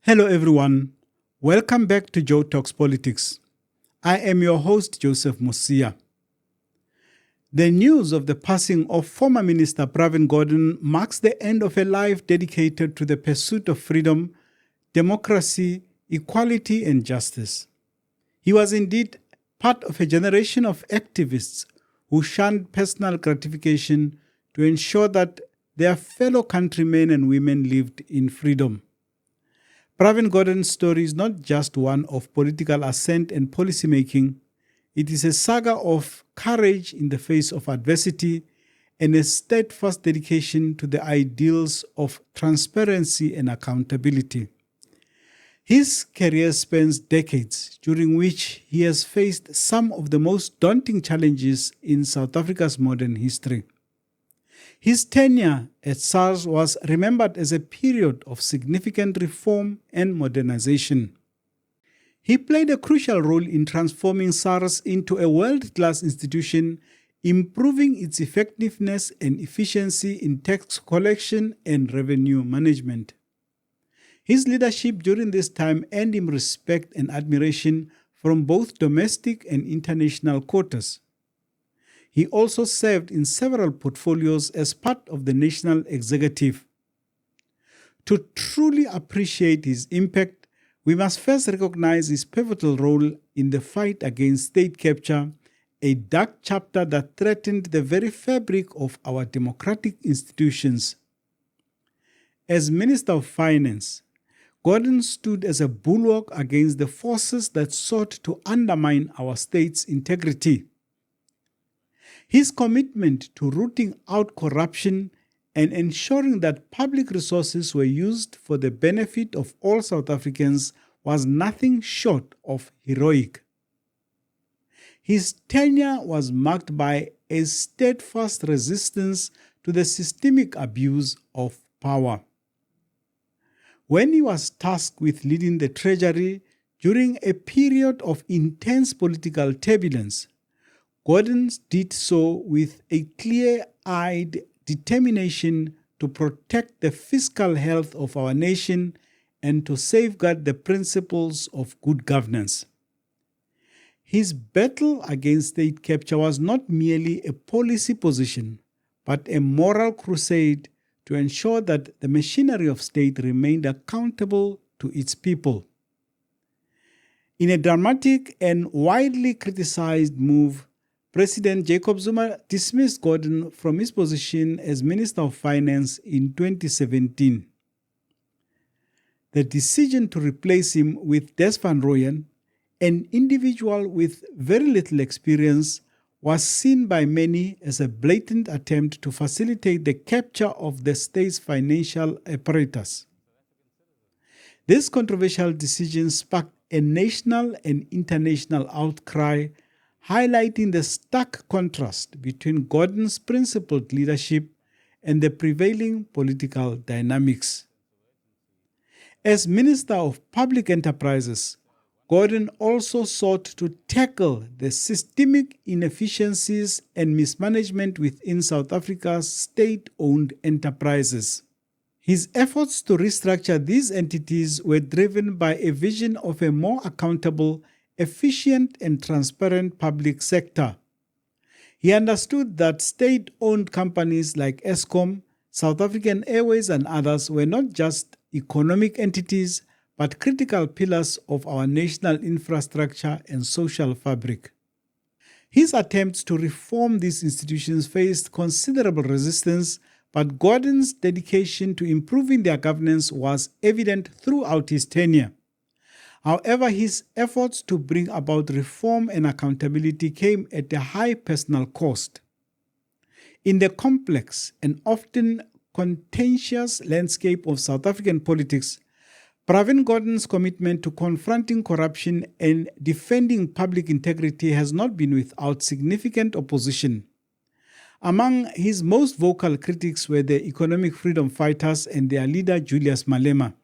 Hello everyone, welcome back to Joe Talks Politics. I am your host Joseph Musia. The news of the passing of former Minister Pravin Gordhan marks the end of a life dedicated to the pursuit of freedom, democracy, equality and justice. He was indeed part of a generation of activists who shunned personal gratification to ensure that their fellow countrymen and women lived in freedom. Pravin Gordhan's story is not just one of political ascent and policy making. It is a saga of courage in the face of adversity and a steadfast dedication to the ideals of transparency and accountability. His career spans decades, during which he has faced some of the most daunting challenges in South Africa's modern history. His tenure at SARS was remembered as a period of significant reform and modernization. He played a crucial role in transforming SARS into a world-class institution, improving its effectiveness and efficiency in tax collection and revenue management. His leadership during this time earned him respect and admiration from both domestic and international quarters. He also served in several portfolios as part of the national executive. To truly appreciate his impact, we must first recognize his pivotal role in the fight against state capture, a dark chapter that threatened the very fabric of our democratic institutions. As Minister of Finance, Gordhan stood as a bulwark against the forces that sought to undermine our state's integrity. His commitment to rooting out corruption and ensuring that public resources were used for the benefit of all South Africans was nothing short of heroic. His tenure was marked by a steadfast resistance to the systemic abuse of power. When he was tasked with leading the Treasury during a period of intense political turbulence, Gordhan did so with a clear-eyed determination to protect the fiscal health of our nation and to safeguard the principles of good governance. His battle against state capture was not merely a policy position, but a moral crusade to ensure that the machinery of state remained accountable to its people. In a dramatic and widely criticized move, President Jacob Zuma dismissed Gordhan from his position as Minister of Finance in 2017. The decision to replace him with Des van Rooyen, an individual with very little experience, was seen by many as a blatant attempt to facilitate the capture of the state's financial apparatus. This controversial decision sparked a national and international outcry, highlighting the stark contrast between Gordhan's principled leadership and the prevailing political dynamics. As Minister of Public Enterprises, Gordhan also sought to tackle the systemic inefficiencies and mismanagement within South Africa's state-owned enterprises. His efforts to restructure these entities were driven by a vision of a more accountable, efficient and transparent public sector. He understood that state-owned companies like Eskom, South African Airways and others were not just economic entities, but critical pillars of our national infrastructure and social fabric. His attempts to reform these institutions faced considerable resistance, but Gordhan's dedication to improving their governance was evident throughout his tenure. However, his efforts to bring about reform and accountability came at a high personal cost. In the complex and often contentious landscape of South African politics, Pravin Gordhan's commitment to confronting corruption and defending public integrity has not been without significant opposition. Among his most vocal critics were the economic freedom fighters and their leader Julius Malema.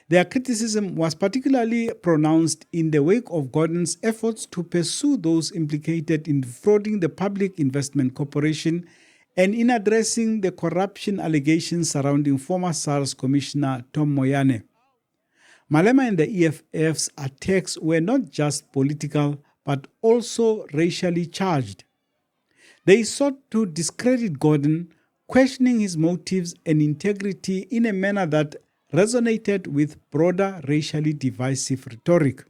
Their criticism was particularly pronounced in the wake of Gordhan's efforts to pursue those implicated in defrauding the Public Investment Corporation and in addressing the corruption allegations surrounding former SARS Commissioner Tom Moyane. Malema and the EFF's attacks were not just political, but also racially charged. They sought to discredit Gordhan, questioning his motives and integrity in a manner that resonated with broader racially divisive rhetoric.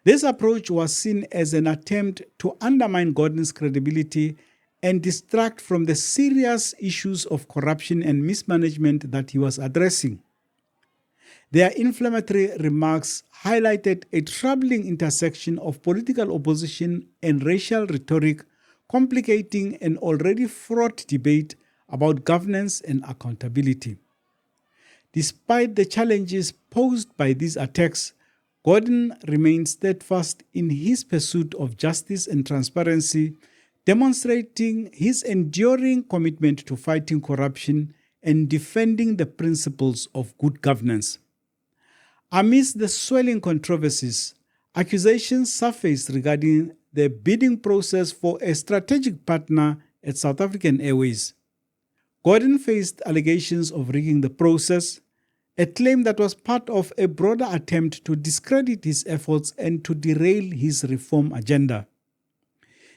This approach was seen as an attempt to undermine Gordhan's credibility and distract from the serious issues of corruption and mismanagement that he was addressing. Their inflammatory remarks highlighted a troubling intersection of political opposition and racial rhetoric, complicating an already fraught debate about governance and accountability. Despite the challenges posed by these attacks, Gordhan remained steadfast in his pursuit of justice and transparency, demonstrating his enduring commitment to fighting corruption and defending the principles of good governance. Amidst the swelling controversies, accusations surfaced regarding the bidding process for a strategic partner at South African Airways. Gordhan faced allegations of rigging the process, a claim that was part of a broader attempt to discredit his efforts and to derail his reform agenda.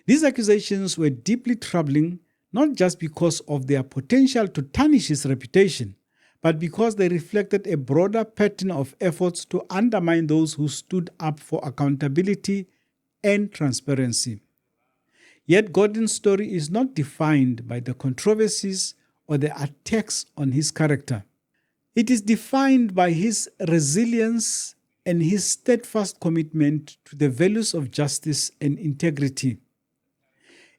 These accusations were deeply troubling, not just because of their potential to tarnish his reputation, but because they reflected a broader pattern of efforts to undermine those who stood up for accountability and transparency. Yet Gordhan's story is not defined by the controversies or the attacks on his character. It is defined by his resilience and his steadfast commitment to the values of justice and integrity.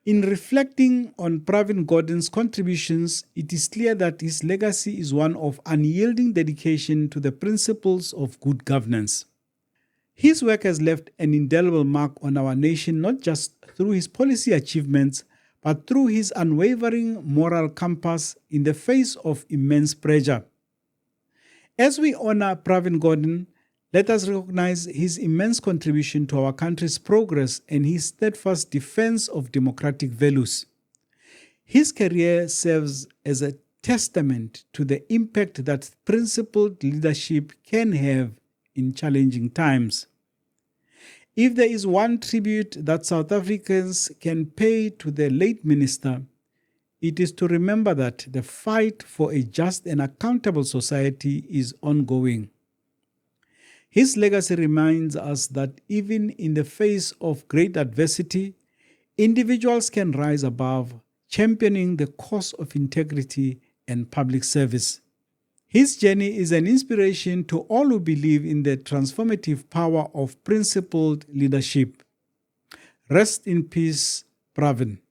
In reflecting on Pravin Gordhan's contributions, it is clear that his legacy is one of unyielding dedication to the principles of good governance. His work has left an indelible mark on our nation, not just through his policy achievements, but through his unwavering moral compass in the face of immense pressure. As we honor Pravin Gordhan, let us recognize his immense contribution to our country's progress and his steadfast defense of democratic values. His career serves as a testament to the impact that principled leadership can have in challenging times. If there is one tribute that South Africans can pay to the late minister, it is to remember that the fight for a just and accountable society is ongoing. His legacy reminds us that even in the face of great adversity, individuals can rise above, championing the cause of integrity and public service. His journey is an inspiration to all who believe in the transformative power of principled leadership. Rest in peace, Pravin.